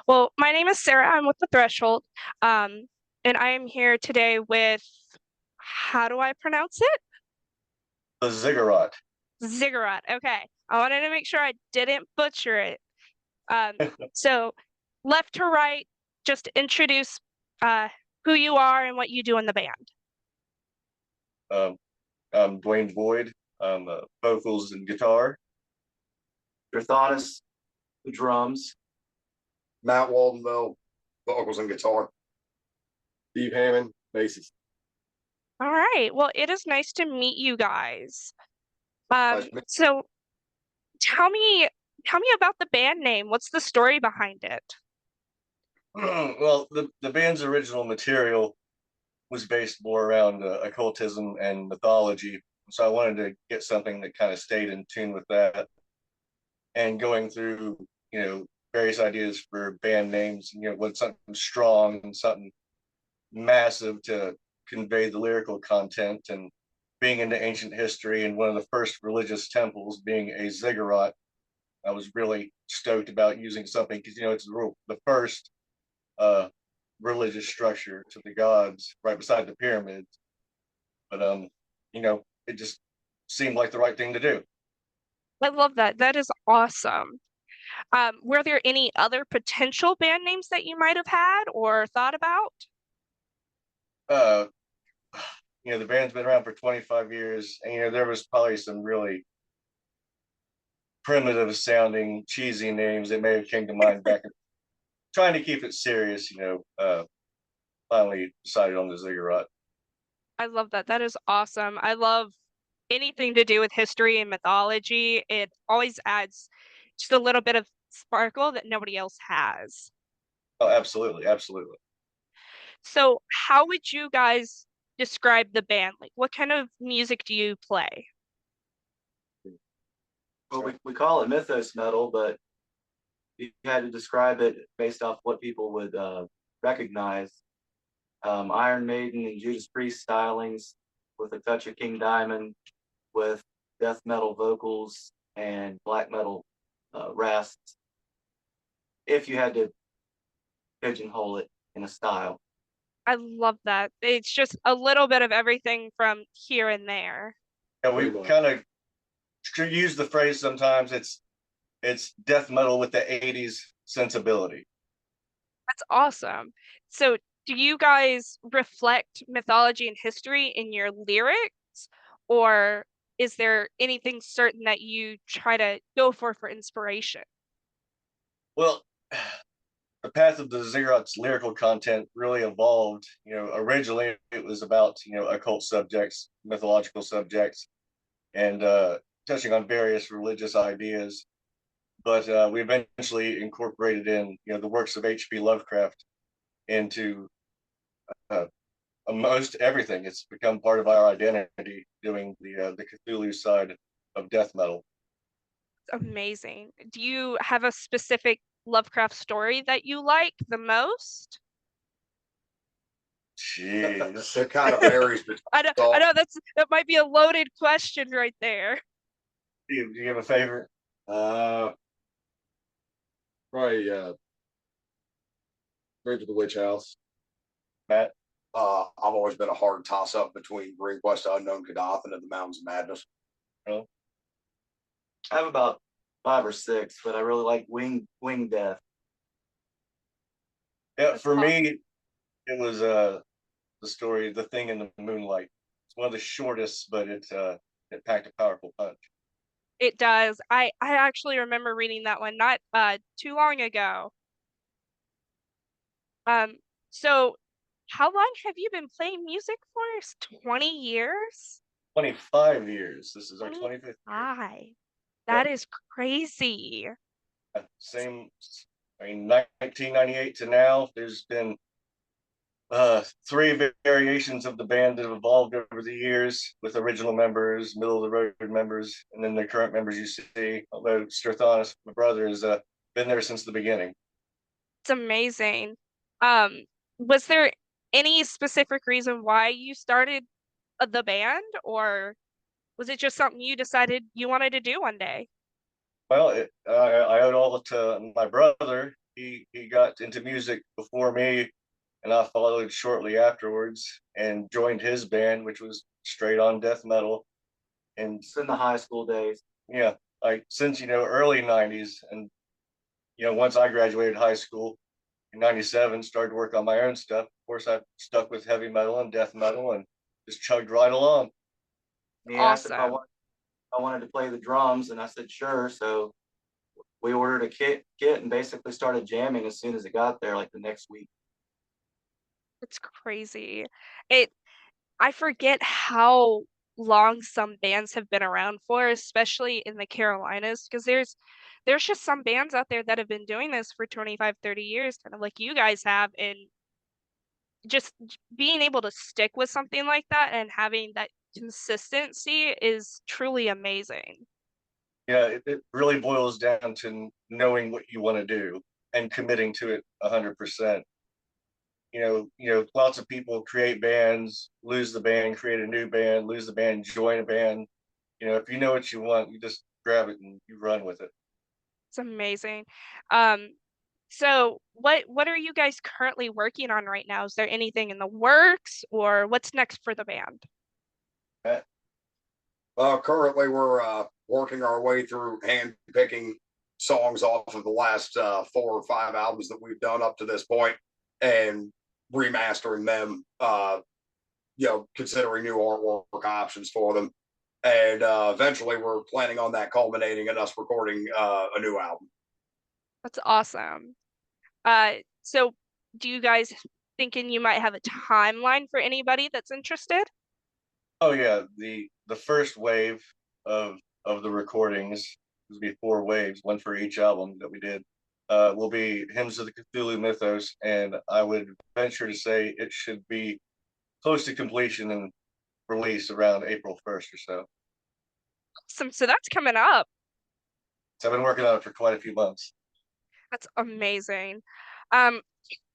Well, my name is Sarah. I'm with the Threshold. Um, and I am here today with, how do I pronounce it? The Ziggurat. Ziggurat. Okay. I wanted to make sure I didn't butcher it. So left to right, just introduce uh who you are and what you do in the band. Um, I'm Dwayne Boyd. I'm vocals and guitar. Drathonis, the drums. Matt Waldenville, vocals and guitar. Steve Hammond, bassist. All right. Well, it is nice to meet you guys. Nice to meet So tell me tell me about the band name. What's the story behind it? Well, the band's original material was based more around occultism and mythology. So I wanted to get something that kind of stayed in tune with that. And going through, various ideas for band names, what something strong and something massive to convey the lyrical content. And being into ancient history and one of the first religious temples being a ziggurat, I was really stoked about using something because it's the first uh, religious structure to the gods right beside the pyramids. But it just seemed like the right thing to do. I love that. That is awesome. Were there any other potential band names that you might have had or thought about? Uh, the band's been around for 25 years, and there was probably some really primitive sounding, cheesy names that may have came to mind back in trying to keep it serious. Finally decided on the ziggurat. I love that. That is awesome. I love anything to do with history and mythology. It always adds just a little bit of sparkle that nobody else has. Oh, absolutely, absolutely. So, how would you guys describe the band? Like, what kind of music do you play? Well, we call it mythos metal, but you had to describe it based off what people would recognize. Iron Maiden and Judas Priest stylings with a touch of King Diamond, with death metal vocals and black metal rasps. If you had to pigeonhole it in a style. I love that. It's just a little bit of everything from here and there. Yeah, we kind of use the phrase sometimes. It's death metal with the '80s sensibility. That's awesome. So, do you guys reflect mythology and history in your lyrics, or is there anything certain that you try to go for inspiration? Well, the path of the Ziggurat's lyrical content really evolved. Originally it was about occult subjects, mythological subjects, and touching on various religious ideas. But we eventually incorporated in the works of H.P. Lovecraft into uh, most everything. It's become part of our identity, doing the Cthulhu side of death metal. Amazing. Do you have a specific Lovecraft story that you like the most? Jeez, It kind of varies between I know that might be a loaded question right there. do you have a favorite? uh probably Bridge of the Witch House. Matt? I've always been a hard toss up between Green Quest Unknown Kadath and the Mountains of Madness. Oh, I have about 5 or 6, but I really like Wing Death. yeah. That's For aw- me, it was the story, The Thing in the Moonlight. It's one of the shortest, but it packed a powerful punch. It does. I actually remember reading that one not too long ago. Um, so how long have you been playing music for? 20 years? 25 years. This is our 25th year. 25. Yep. That is crazy. Same. I mean, 1998 to now. There's been three variations of the band that have evolved over the years with original members, middle of the road members, and then the current members you see. Although Strathonis, my brother, has been there since the beginning. It's amazing. Um, was there any specific reason why you started the band, or was it just something you decided you wanted to do one day? Well, I owe it all to my brother. he got into music before me, and I followed shortly afterwards and joined his band, which was straight on death metal. And It's in the high school days. yeah, like since early '90s, and once I graduated high school in '97, started to work on my own stuff. Of course, I stuck with heavy metal and death metal and just chugged right along. He asked if Awesome. I wanted to play the drums, and I said sure. So we ordered a kit and basically started jamming as soon as it got there, like the next week. It's crazy. It I forget how long some bands have been around for, especially in the Carolinas, because there's just some bands out there that have been doing this for 25, 30 years, kind of like you guys have, and just being able to stick with something like that and having that consistency is truly amazing. Yeah, it really boils down to knowing what you want to do and committing to it 100%. Lots of people create bands, lose the band, create a new band, lose the band, join a band. If you know what you want, you just grab it and you run with it. It's amazing. Um, so what are you guys currently working on right now? Is there anything in the works or what's next for the band? Currently, we're working our way through hand picking songs off of the last 4 or 5 albums that we've done up to this point, and remastering them. Considering new artwork options for them, and eventually, we're planning on that culminating in us recording a new album. That's awesome. So do you guys thinking you might have a timeline for anybody that's interested? Oh yeah, the first wave of the recordings, there's be 4 waves, one for each album that we did. Will be Hymns of the Cthulhu Mythos, and I would venture to say it should be close to completion and release around April 1st or so. So that's coming up. So I've been working on it for quite a few months. That's amazing. Um,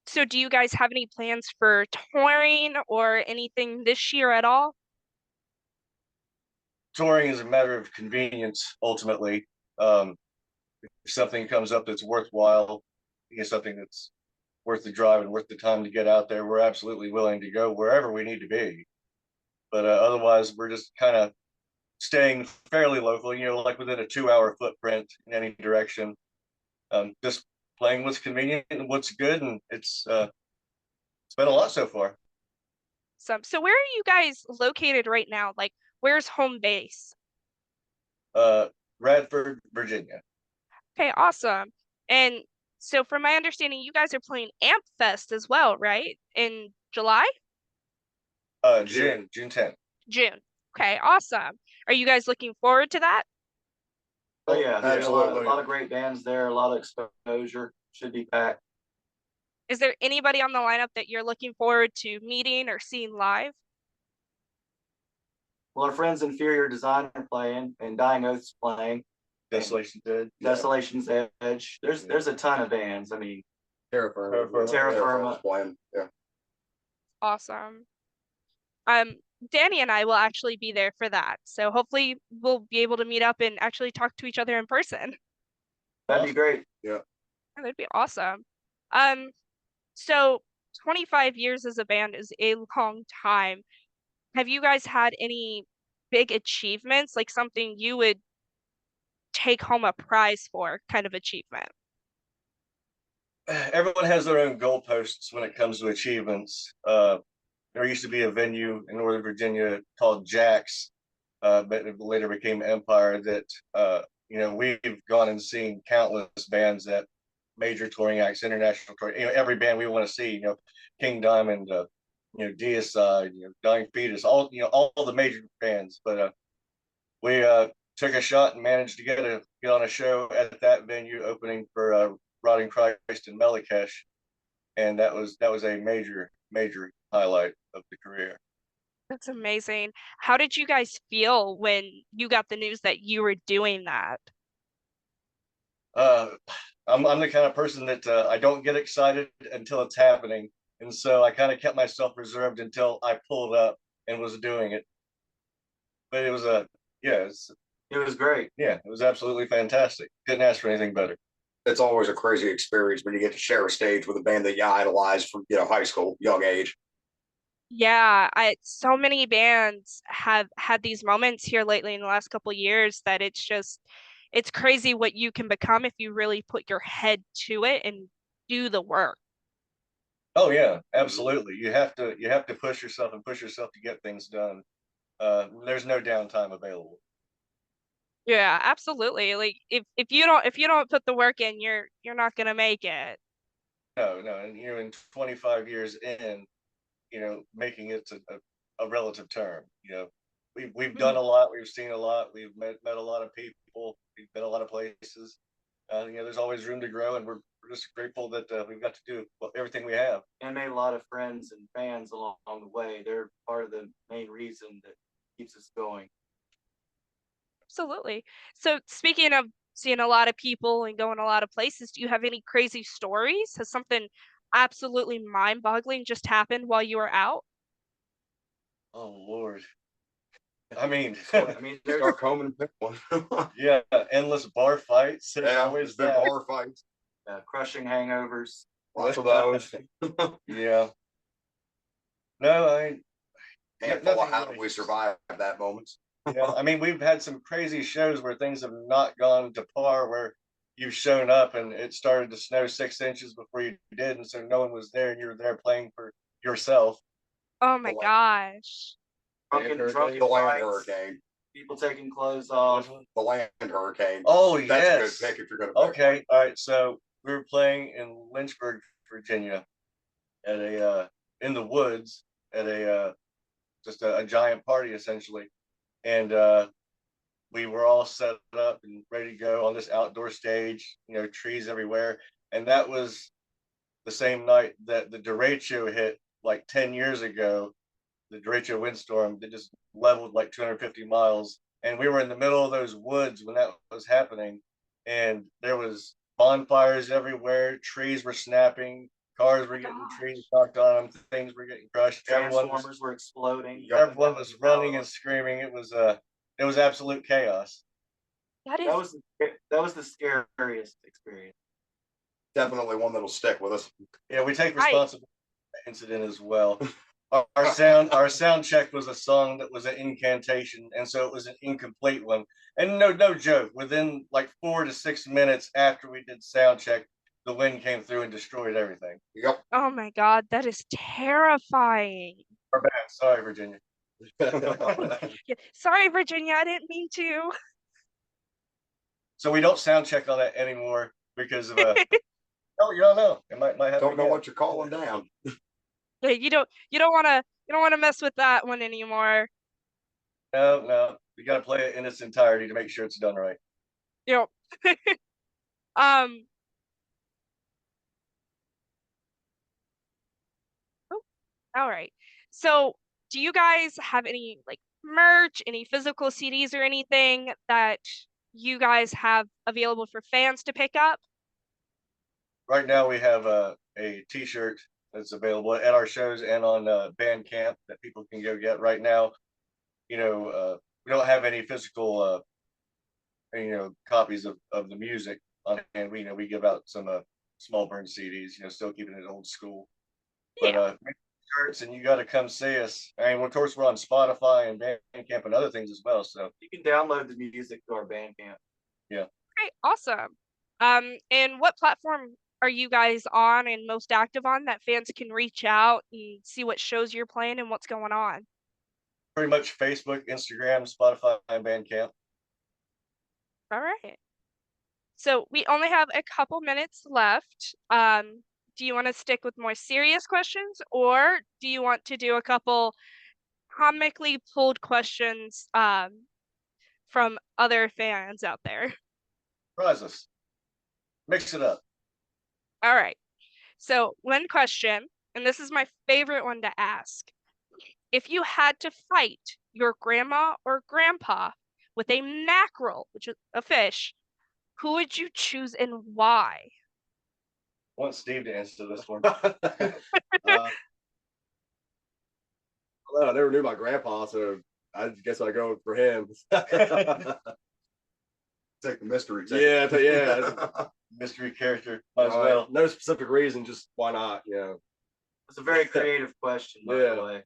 so do you guys have any plans for touring or anything this year at all? Touring is a matter of convenience ultimately. Um, if something comes up that's worthwhile, something that's worth the drive and worth the time to get out there, we're absolutely willing to go wherever we need to be. But otherwise, we're just kind of staying fairly local, like within a 2-hour footprint in any direction. Just playing what's convenient and what's good, and it's been a lot so far. So where are you guys located right now? Like where's home base? Uh, Radford, Virginia. Okay, awesome. And so from my understanding, you guys are playing Ampfest as well, right? In July? June 10th. June. Okay, awesome. Are you guys looking forward to that? Oh yeah, there's Absolutely. a lot of great bands there, a lot of exposure. Should be packed. Is there anybody on the lineup that you're looking forward to meeting or seeing live? Well, our friends Inferior Design are playing, and Dying Oath's playing. Desolation Dead. Desolation's Edge. There's a ton of bands. I mean, Terra Firma. Terra Firma. Playing. Yeah. Awesome. Um, Danny and I will actually be there for that. So hopefully we'll be able to meet up and actually talk to each other in person. That'd be great. Yeah. That'd be awesome. Um, so 25 years as a band is a long time. Have you guys had any big achievements, like something you would take home a prize for kind of achievement? Everyone has their own goalposts when it comes to achievements. There used to be a venue in Northern Virginia called Jack's, but it later became Empire. That we've gone and seen countless bands at major touring acts, international touring. Every band we want to see. King Diamond, Deicide, Dying Fetus, all the major bands. But we took a shot and managed to get on a show at that venue opening for Rotting Christ and Melikesh, and that was a major highlight of the career. That's amazing. How did you guys feel when you got the news that you were doing that? Uh, I'm the kind of person that I don't get excited until it's happening, and so I kind of kept myself reserved until I pulled up and was doing it. But it was It was great. it was absolutely fantastic. Couldn't ask for anything better. it's always a crazy experience when you get to share a stage with a band that you idolize from high school, young age. Yeah, so many bands have had these moments here lately in the last couple of years that it's crazy what you can become if you really put your head to it and do the work. Oh yeah, absolutely. You have to push yourself and push yourself to get things done. There's no downtime available. Yeah, absolutely. Like if you don't put the work in, you're not gonna make it. No, no, and in 25 years in, making it a relative term. We've done Mhm. a lot, we've seen a lot, we've met a lot of people, we've been a lot of places. There's always room to grow, and we're just grateful that we've got to do everything we have. And made a lot of friends and fans along the way. They're part of the main reason that keeps us going. Absolutely. So speaking of seeing a lot of people and going a lot of places, do you have any crazy stories? Has something absolutely mind-boggling just happened while you were out? Oh Lord, I mean, I mean, there's Start combing and pick one. yeah, endless bar fights. There's Yeah, always there's been that. bar fights, crushing hangovers. lots of those. Yeah, no, Handful of nothing how really. we survived that moment. Yeah, I mean, we've had some crazy shows where things have not gone to par, where you've shown up and it started to snow 6 inches before you did, and so no one was there, and you were there playing for yourself. Oh The my land, gosh. Drunken the land fights, hurricane, people taking clothes Which off. one? the land hurricane. Oh That's a good yes. pick if you're going to pick one. Okay, all right. So we were playing in Lynchburg, Virginia, at a in the woods at a just a giant party essentially, and we were all set up and ready to go on this outdoor stage, trees everywhere. And that was the same night that the derecho hit like 10 years ago, the derecho windstorm that just leveled like 250 miles. And we were in the middle of those woods when that was happening. And there was bonfires everywhere, trees were snapping, cars Oh were my getting trees gosh. knocked on them, things were getting crushed. Transformers were exploding. Everyone was running and screaming. It was absolute chaos. That That is was that was the scariest experience. Definitely one that'll stick with us. Yeah, we take right. responsibility for the incident as well. Our sound check was a song that was an incantation, and so it was an incomplete one. And no joke, within like 4 to 6 minutes after we did sound check, the wind came through and destroyed everything. Yep. Oh my God, that is terrifying. Our bad. Sorry, Virginia. Yeah. Sorry, Virginia, I didn't mean to. So we don't sound check on that anymore because of oh, you don't know. It might happen Don't know again. what you're calling down. Yeah, you don't want to mess with that one anymore. No, no. You got to play it in its entirety to make sure it's done right. You know, um, oh, all right. So, do you guys have any like merch, any physical CDs or anything that you guys have available for fans to pick up? Right now, we have a T-shirt that's available at our shows and on Bandcamp that people can go get. Right now, we don't have any physical, copies of the music on hand. We give out some small burn CDs. Still keeping it old school. But Yeah. shirts, and you got to come see us. I mean, of course, we're on Spotify and Bandcamp and other things as well. So You can download the music to our Bandcamp. yeah. Great, awesome. And what platform are you guys on and most active on that fans can reach out and see what shows you're playing and what's going on? Pretty much Facebook, Instagram, Spotify, and Bandcamp. All right. So we only have a couple minutes left. Do you want to stick with more serious questions, or do you want to do a couple comically pulled questions from other fans out there? Surprise us. Mix it up. All right. So one question, and this is my favorite one to ask. If you had to fight your grandma or grandpa with a mackerel, which is a fish, who would you choose and why? I want Steve to answer this one. I never knew my grandpa, so I guess I go for him. Take the mystery. Yeah, yeah. Mystery character, might as well. No specific reason, just why not? Yeah. It's a very creative question, by the way.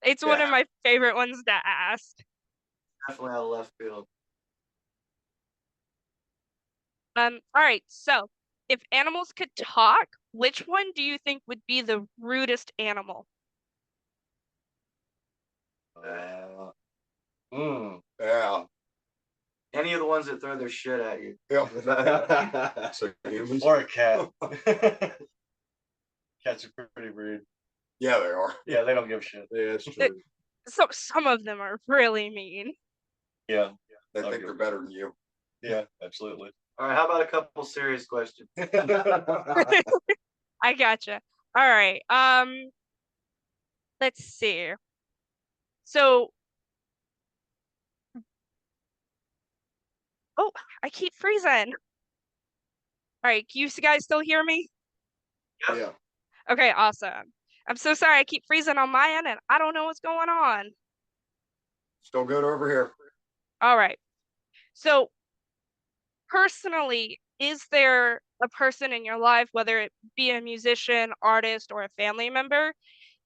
It's one of my favorite ones to ask. Definitely out of left field. All right, so if animals could talk, which one do you think would be the rudest animal? Yeah. Any of the ones that throw their shit at you. Yeah. So humans. Or a cat. Cats are pretty rude. Yeah, they are. Yeah, they don't give a shit. Yeah, it's true. So some of them are really mean. Yeah. They think they're better than you. Yeah, absolutely. All right, how about a couple serious questions? I gotcha. All right. Let's see. So, oh, I keep freezing. All right, can you guys still hear me? Yeah. Okay, awesome. I'm so sorry I keep freezing on my end and I don't know what's going on. Still good over here. All right. So, personally, is there a person in your life, whether it be a musician, artist, or a family member,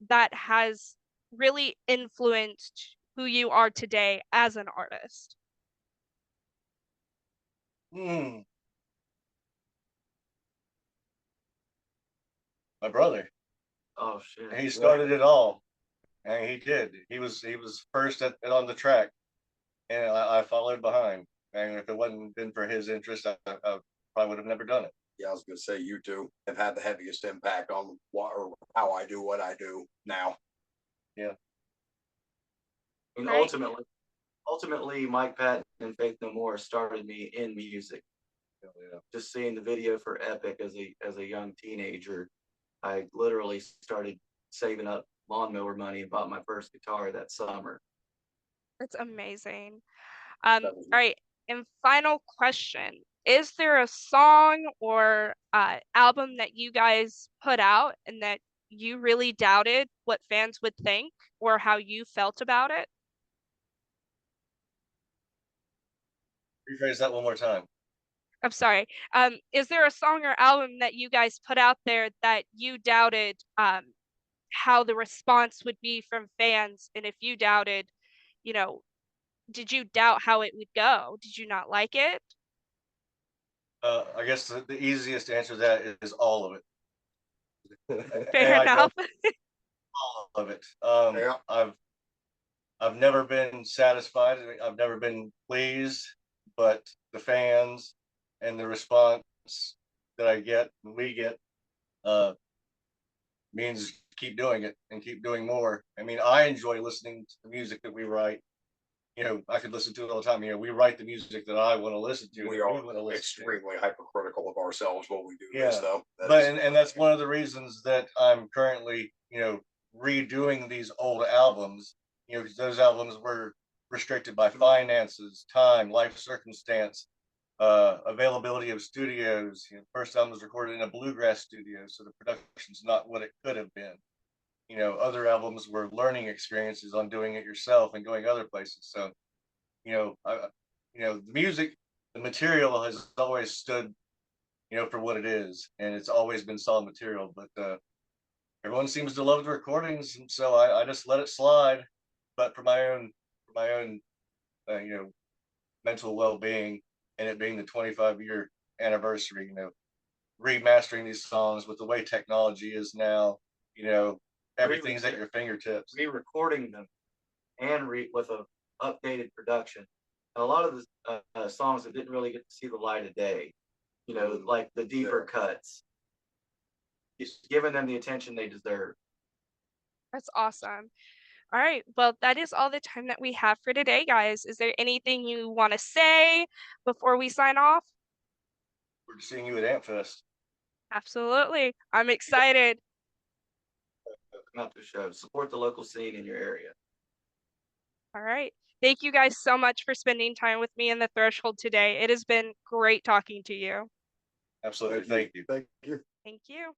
that has really influenced who you are today as an artist? My brother. Oh shit. He started it all. And he did. He was first on the track, and I followed behind. And if it wasn't been for his interest, I probably would have never done it. Yeah, I was gonna say you two have had the heaviest impact on what or how I do what I do now. Yeah. And Right. ultimately, Mike Patton and Faith No More started me in music. Yeah. Just seeing the video for Epic as a young teenager, I literally started saving up lawnmower money and bought my first guitar that summer. That's amazing. All right, and final question. Is there a song or album that you guys put out and that you really doubted what fans would think or how you felt about it? Rephrase that one more time. I'm sorry. Is there a song or album that you guys put out there that you doubted how the response would be from fans? And if you doubted, you know, did you doubt how it would go? Did you not like it? I guess the easiest answer to that is all of it. Fair I enough. all of it. Yeah. I've never been satisfied. I've never been pleased, but the fans and the response that I get and we get means keep doing it and keep doing more. I mean, I enjoy listening to the music that we write. You know, I could listen to it all the time. You know, we write the music that I want to listen to. We are extremely hypercritical of ourselves when we do this, though. And that's one of the reasons that I'm currently, you know, redoing these old albums. You know, because those albums were restricted by finances, time, life circumstance, availability of studios. You know, first album was recorded in a bluegrass studio, so the production's not what it could have been. You know, other albums were learning experiences on doing it yourself and going other places. So, you know, the music, the material has always stood, you know, for what it is, and it's always been solid material. But everyone seems to love the recordings, and so I just let it slide. But for my own, you know, mental well-being, and it being the 25-year anniversary, you know, remastering these songs with the way technology is now, you know, everything's at your fingertips. Re-recording them and with a updated production. And a lot of the songs that didn't really get to see the light of day, you know, like the deeper cuts, just giving them the attention they deserve. That's awesome. All right. Well, that is all the time that we have for today, guys. Is there anything you want to say before we sign off? We're seeing you at Ampfest. Absolutely. I'm excited. Come out to the show. Support the local scene in your area. All right. Thank you guys so much for spending time with me in the Threshold today. It has been great talking to you. Absolutely. Thank you. Thank you. Thank you.